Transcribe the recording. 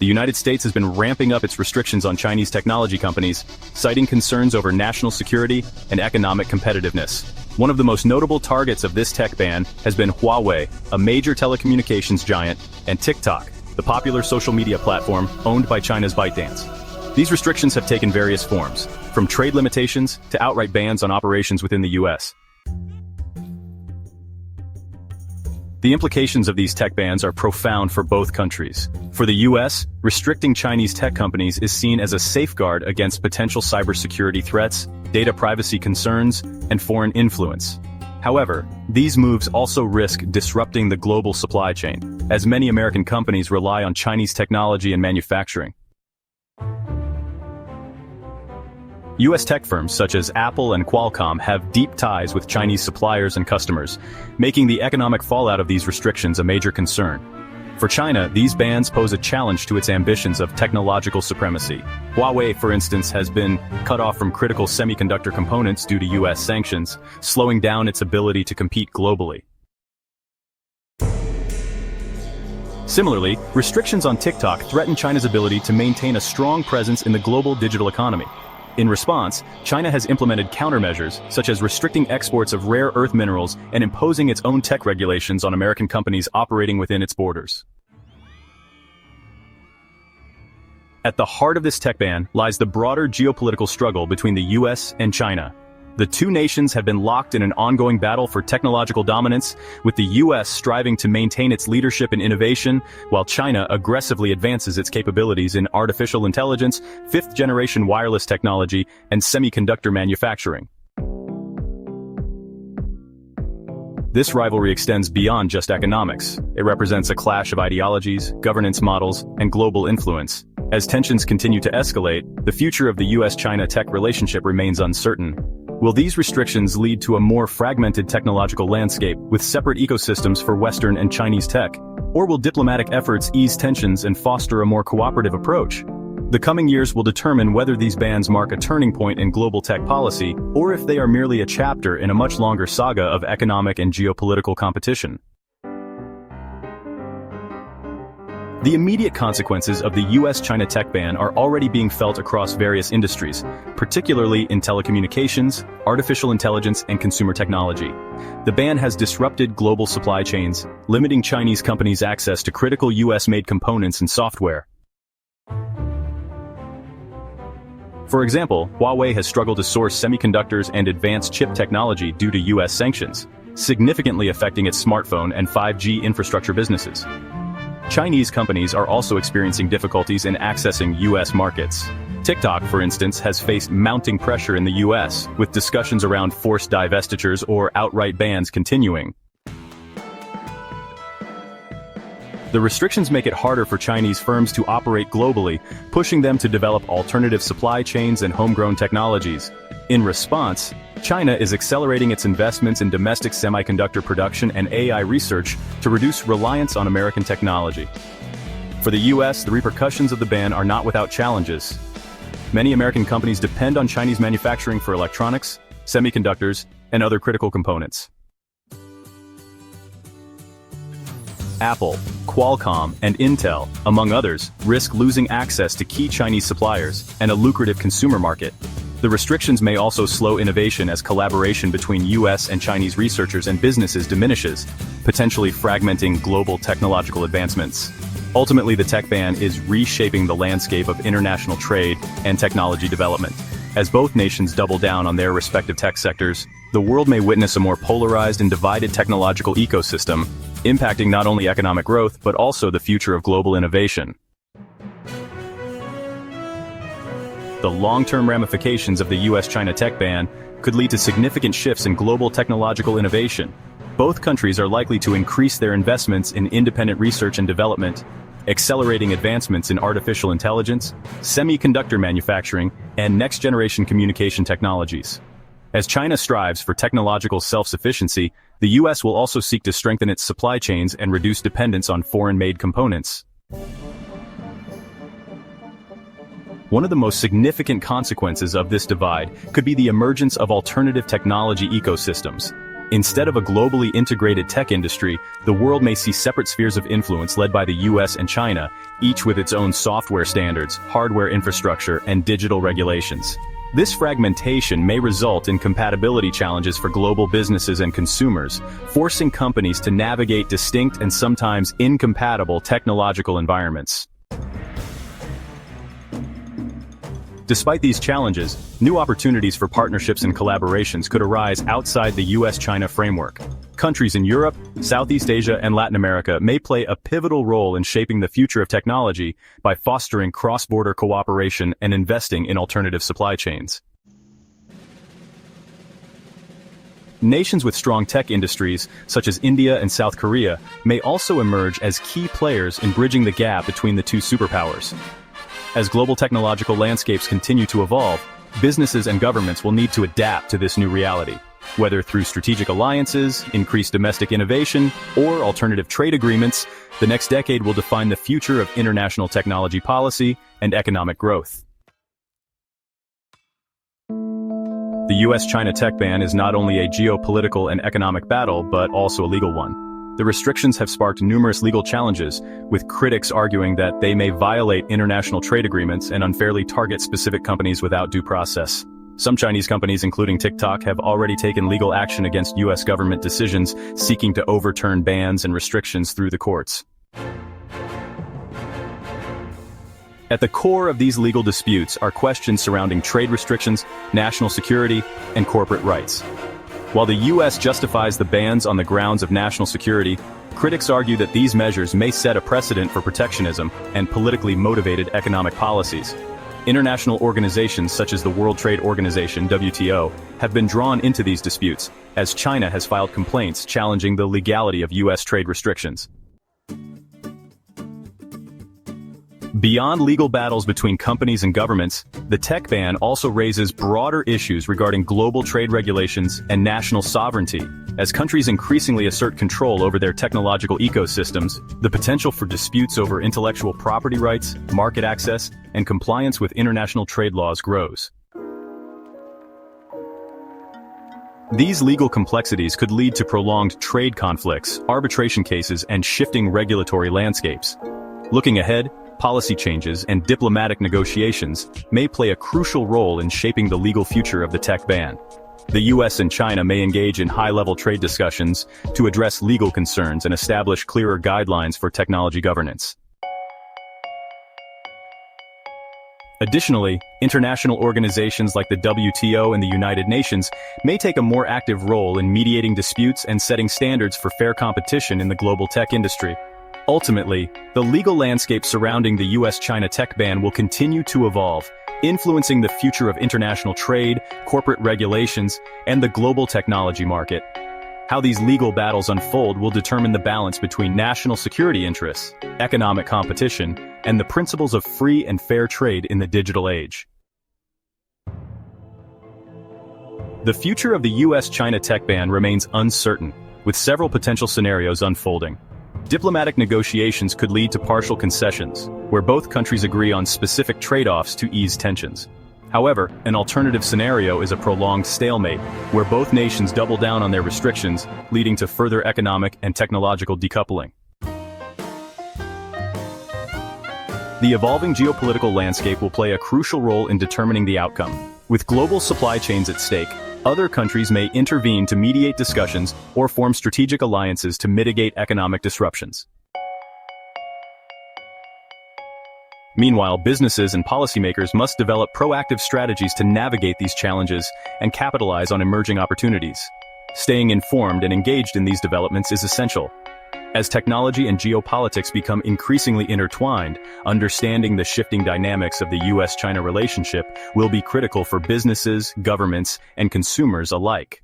the United States has been ramping up its restrictions on Chinese technology companies, citing concerns over national security and economic competitiveness. One of the most notable targets of this tech ban has been Huawei, a major telecommunications giant, and TikTok, the popular social media platform owned by China's ByteDance. These restrictions have taken various forms, from trade limitations to outright bans on operations within the US. The implications of these tech bans are profound for both countries. For the US, restricting Chinese tech companies is seen as a safeguard against potential cybersecurity threats, data privacy concerns, and foreign influence. However, these moves also risk disrupting the global supply chain, as many American companies rely on Chinese technology and manufacturing. US tech firms such as Apple and Qualcomm have deep ties with Chinese suppliers and customers, making the economic fallout of these restrictions a major concern. For China, these bans pose a challenge to its ambitions of technological supremacy. Huawei, for instance, has been cut off from critical semiconductor components due to US sanctions, slowing down its ability to compete globally. Similarly, restrictions on TikTok threaten China's ability to maintain a strong presence in the global digital economy. In response, China has implemented countermeasures, such as restricting exports of rare earth minerals and imposing its own tech regulations on American companies operating within its borders. At the heart of this tech ban lies the broader geopolitical struggle between the US and China. The two nations have been locked in an ongoing battle for technological dominance, with the US striving to maintain its leadership in innovation, while China aggressively advances its capabilities in artificial intelligence, fifth-generation wireless technology, and semiconductor manufacturing. This rivalry extends beyond just economics. It represents a clash of ideologies, governance models, and global influence. As tensions continue to escalate, the future of the US-China tech relationship remains uncertain. Will these restrictions lead to a more fragmented technological landscape with separate ecosystems for Western and Chinese tech? Or will diplomatic efforts ease tensions and foster a more cooperative approach? The coming years will determine whether these bans mark a turning point in global tech policy, or if they are merely a chapter in a much longer saga of economic and geopolitical competition. The immediate consequences of the US-China tech ban are already being felt across various industries, particularly in telecommunications, artificial intelligence, and consumer technology. The ban has disrupted global supply chains, limiting Chinese companies' access to critical US-made components and software. For example, Huawei has struggled to source semiconductors and advanced chip technology due to US sanctions, significantly affecting its smartphone and 5G infrastructure businesses. Chinese companies are also experiencing difficulties in accessing US markets. TikTok, for instance, has faced mounting pressure in the US, with discussions around forced divestitures or outright bans continuing. The restrictions make it harder for Chinese firms to operate globally, pushing them to develop alternative supply chains and homegrown technologies. In response, China is accelerating its investments in domestic semiconductor production and AI research to reduce reliance on American technology. For the US, the repercussions of the ban are not without challenges. Many American companies depend on Chinese manufacturing for electronics, semiconductors, and other critical components. Apple, Qualcomm, and Intel, among others, risk losing access to key Chinese suppliers and a lucrative consumer market. The restrictions may also slow innovation as collaboration between US and Chinese researchers and businesses diminishes, potentially fragmenting global technological advancements. Ultimately, the tech ban is reshaping the landscape of international trade and technology development. As both nations double down on their respective tech sectors, the world may witness a more polarized and divided technological ecosystem, impacting not only economic growth but also the future of global innovation. The long-term ramifications of the US-China tech ban could lead to significant shifts in global technological innovation. Both countries are likely to increase their investments in independent research and development, accelerating advancements in artificial intelligence, semiconductor manufacturing, and next-generation communication technologies. As China strives for technological self-sufficiency, the US will also seek to strengthen its supply chains and reduce dependence on foreign-made components. One of the most significant consequences of this divide could be the emergence of alternative technology ecosystems. Instead of a globally integrated tech industry, the world may see separate spheres of influence led by the US and China, each with its own software standards, hardware infrastructure, and digital regulations. This fragmentation may result in compatibility challenges for global businesses and consumers, forcing companies to navigate distinct and sometimes incompatible technological environments. Despite these challenges, new opportunities for partnerships and collaborations could arise outside the US-China framework. Countries in Europe, Southeast Asia, and Latin America may play a pivotal role in shaping the future of technology by fostering cross-border cooperation and investing in alternative supply chains. Nations with strong tech industries, such as India and South Korea, may also emerge as key players in bridging the gap between the two superpowers. As global technological landscapes continue to evolve, businesses and governments will need to adapt to this new reality. Whether through strategic alliances, increased domestic innovation, or alternative trade agreements, the next decade will define the future of international technology policy and economic growth. The US-China tech ban is not only a geopolitical and economic battle, but also a legal one. The restrictions have sparked numerous legal challenges, with critics arguing that they may violate international trade agreements and unfairly target specific companies without due process. Some Chinese companies, including TikTok, have already taken legal action against US government decisions, seeking to overturn bans and restrictions through the courts. At the core of these legal disputes are questions surrounding trade restrictions, national security, and corporate rights. While the US justifies the bans on the grounds of national security, critics argue that these measures may set a precedent for protectionism and politically motivated economic policies. International organizations such as the World Trade Organization, WTO, have been drawn into these disputes, as China has filed complaints challenging the legality of US trade restrictions. Beyond legal battles between companies and governments, the tech ban also raises broader issues regarding global trade regulations and national sovereignty. As countries increasingly assert control over their technological ecosystems, the potential for disputes over intellectual property rights, market access, and compliance with international trade laws grows. These legal complexities could lead to prolonged trade conflicts, arbitration cases, and shifting regulatory landscapes. Looking ahead, policy changes and diplomatic negotiations may play a crucial role in shaping the legal future of the tech ban. The US and China may engage in high-level trade discussions to address legal concerns and establish clearer guidelines for technology governance. Additionally, international organizations like the WTO and the United Nations may take a more active role in mediating disputes and setting standards for fair competition in the global tech industry. Ultimately, the legal landscape surrounding the US-China tech ban will continue to evolve, influencing the future of international trade, corporate regulations, and the global technology market. How these legal battles unfold will determine the balance between national security interests, economic competition, and the principles of free and fair trade in the digital age. The future of the US-China tech ban remains uncertain, with several potential scenarios unfolding. Diplomatic negotiations could lead to partial concessions, where both countries agree on specific trade-offs to ease tensions. However, an alternative scenario is a prolonged stalemate, where both nations double down on their restrictions, leading to further economic and technological decoupling. The evolving geopolitical landscape will play a crucial role in determining the outcome. With global supply chains at stake, other countries may intervene to mediate discussions or form strategic alliances to mitigate economic disruptions. Meanwhile, businesses and policymakers must develop proactive strategies to navigate these challenges and capitalize on emerging opportunities. Staying informed and engaged in these developments is essential. As technology and geopolitics become increasingly intertwined, understanding the shifting dynamics of the US-China relationship will be critical for businesses, governments, and consumers alike.